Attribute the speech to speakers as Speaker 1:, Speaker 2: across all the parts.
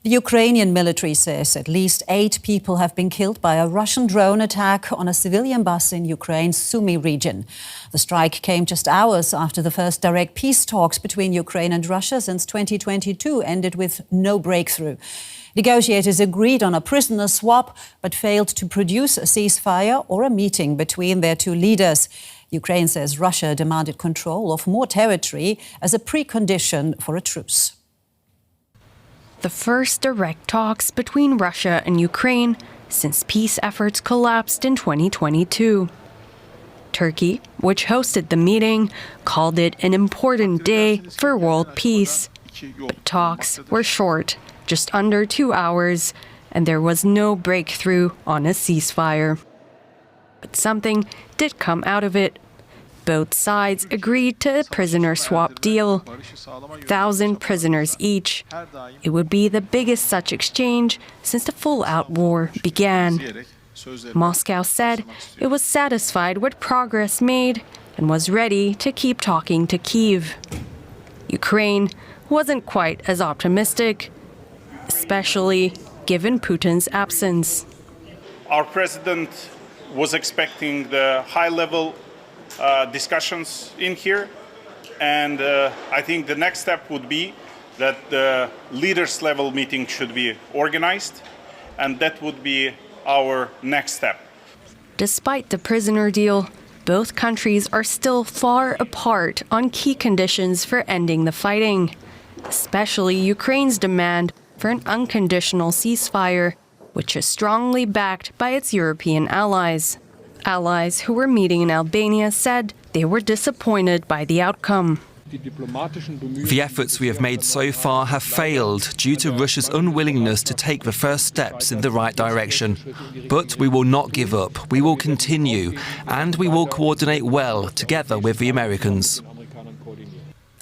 Speaker 1: The Ukrainian military says at least 8 people have been killed by a Russian drone attack on a civilian bus in Ukraine's Sumy region. The strike came just hours after the first direct peace talks between Ukraine and Russia since 2022 ended with no breakthrough. Negotiators agreed on a prisoner swap but failed to produce a ceasefire or a meeting between their two leaders. Ukraine says Russia demanded control of more territory as a precondition for a truce.
Speaker 2: The first direct talks between Russia and Ukraine since peace efforts collapsed in 2022. Turkey, which hosted the meeting, called it an important day for world peace. But talks were short, just under 2 hours, and there was no breakthrough on a ceasefire. But something did come out of it. Both sides agreed to a prisoner swap deal, 1,000 prisoners each. It would be the biggest such exchange since the full-out war began. Moscow said it was satisfied with progress made and was ready to keep talking to Kyiv. Ukraine wasn't quite as optimistic, especially given Putin's absence.
Speaker 3: Our president was expecting the high-level discussions in here, and I think the next step would be that the leaders level meeting should be organized, and that would be our next step.
Speaker 2: Despite the prisoner deal, both countries are still far apart on key conditions for ending the fighting, especially Ukraine's demand for an unconditional ceasefire, which is strongly backed by its European allies. Allies who were meeting in Albania said they were disappointed by the outcome.
Speaker 4: The efforts we have made so far have failed due to Russia's unwillingness to take the first steps in the right direction. But we will not give up. We will continue, and we will coordinate well together with the Americans.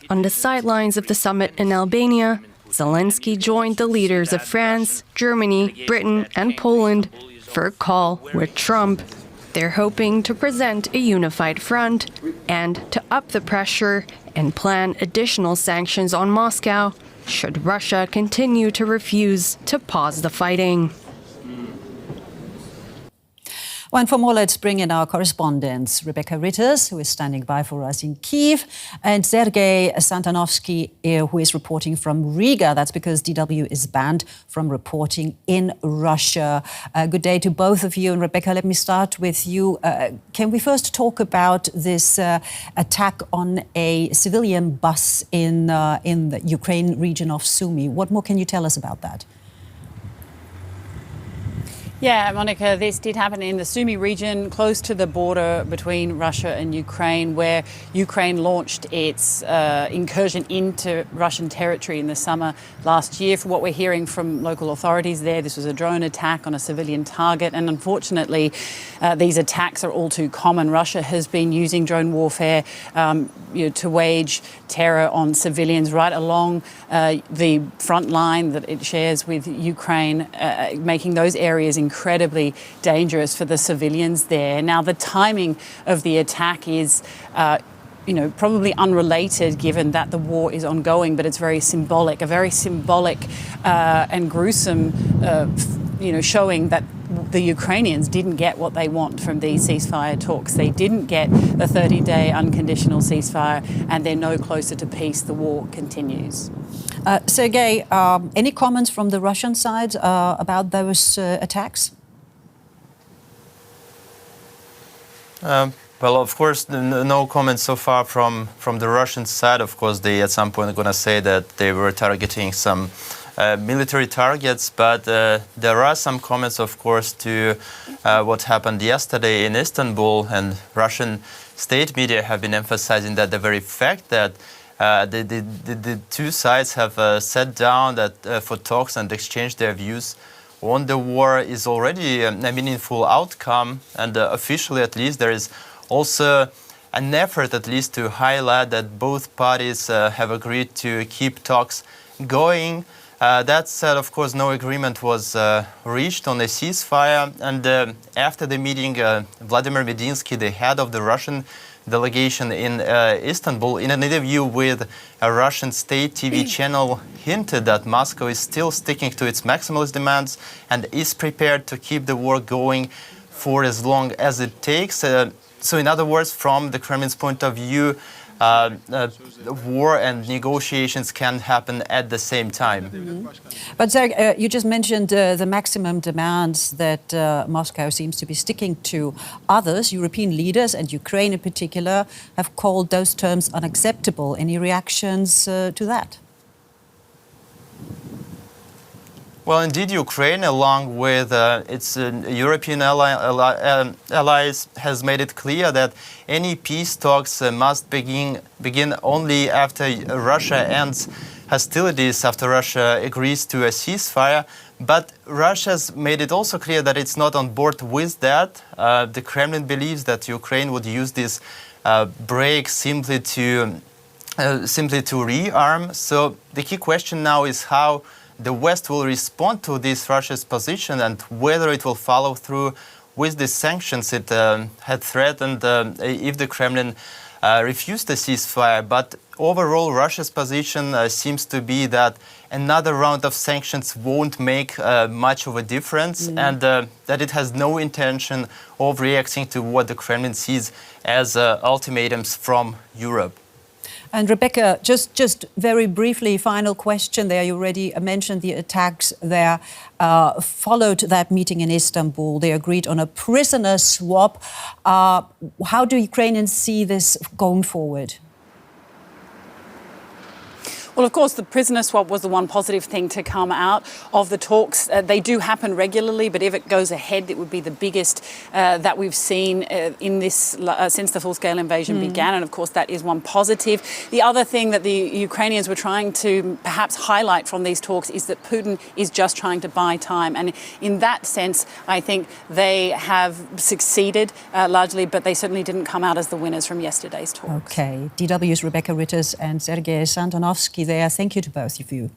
Speaker 2: On the sidelines of the summit in Albania, Zelensky joined the leaders of France, Germany, Britain, and Poland for a call with Trump. They're hoping to present a unified front and to up the pressure and plan additional sanctions on Moscow should Russia continue to refuse to pause the fighting.
Speaker 1: Well, and for more, let's bring in our correspondents, Rebecca Ritters, who is standing by for us in Kyiv, and Sergei Santanovskii, who is reporting from Riga. That's because DW is banned from reporting in Russia. Good day to both of you. And Rebecca, let me start with you. Can we first talk about this attack on a civilian bus in the Ukraine region of Sumy? What more can you tell us about that?
Speaker 5: Yeah, Monica, this did happen in the Sumy region, close to the border between Russia and Ukraine, where Ukraine launched its incursion into Russian territory in the summer last year. From what we're hearing from local authorities there, this was a drone attack on a civilian target. And unfortunately, these attacks are all too common. Russia has been using drone warfare to wage terror on civilians right along the front line that it shares with Ukraine, making those areas incredibly dangerous for the civilians there. Now, the timing of the attack is probably unrelated given that the war is ongoing, but it's very symbolic, and gruesome, showing that the Ukrainians didn't get what they want from these ceasefire talks. They didn't get the 30-day unconditional ceasefire, and they're no closer to peace. The war continues.
Speaker 1: Sergei, any comments from the Russian side about those attacks?
Speaker 6: Well, of course, no comments so far from the Russian side. Of course, they at some point are going to say that they were targeting some military targets, but there are some comments, of course, to what happened yesterday in Istanbul, and Russian state media have been emphasizing that the very fact that the two sides have sat down for talks and exchanged their views on the war is already a meaningful outcome, and officially at least there is also an effort at least to highlight that both parties have agreed to keep talks going. That said, of course, no agreement was reached on a ceasefire. And after the meeting, Vladimir Medinsky, the head of the Russian delegation in Istanbul, in an interview with a Russian state TV channel, hinted that Moscow is still sticking to its maximalist demands and is prepared to keep the war going for as long as it takes. So in other words, from the Kremlin's point of view, war and negotiations can happen at the same time.
Speaker 1: Mm-hmm. But Sergei, you just mentioned the maximum demands that Moscow seems to be sticking to. Others, European leaders and Ukraine in particular, have called those terms unacceptable. Any reactions to that?
Speaker 6: Well, indeed, Ukraine, along with its European allies, has made it clear that any peace talks must begin only after Russia ends hostilities, after Russia agrees to a ceasefire. But Russia's made it also clear that it's not on board with that. The Kremlin believes that Ukraine would use this break simply to rearm. So the key question now is how the West will respond to this Russia's position and whether it will follow through with the sanctions it had threatened if the Kremlin refused the ceasefire. But overall, Russia's position seems to be that another round of sanctions won't make much of a difference, and that it has no intention of reacting to what the Kremlin sees as ultimatums from Europe.
Speaker 1: And Rebecca, just very briefly, final question there. You already mentioned the attacks there followed that meeting in Istanbul. They agreed on a prisoner swap. How do Ukrainians see this going forward?
Speaker 5: Well, of course, the prisoner swap was the one positive thing to come out of the talks. They do happen regularly, but if it goes ahead, it would be the biggest that we've seen in this since the full-scale invasion began. And of course, that is one positive. The other thing that the Ukrainians were trying to perhaps highlight from these talks is that Putin is just trying to buy time. And in that sense, I think they have succeeded largely, but they certainly didn't come out as the winners from yesterday's talks.
Speaker 1: Okay. DW's Rebecca Ritters and Sergei Santanovskii there. Thank you to both of you.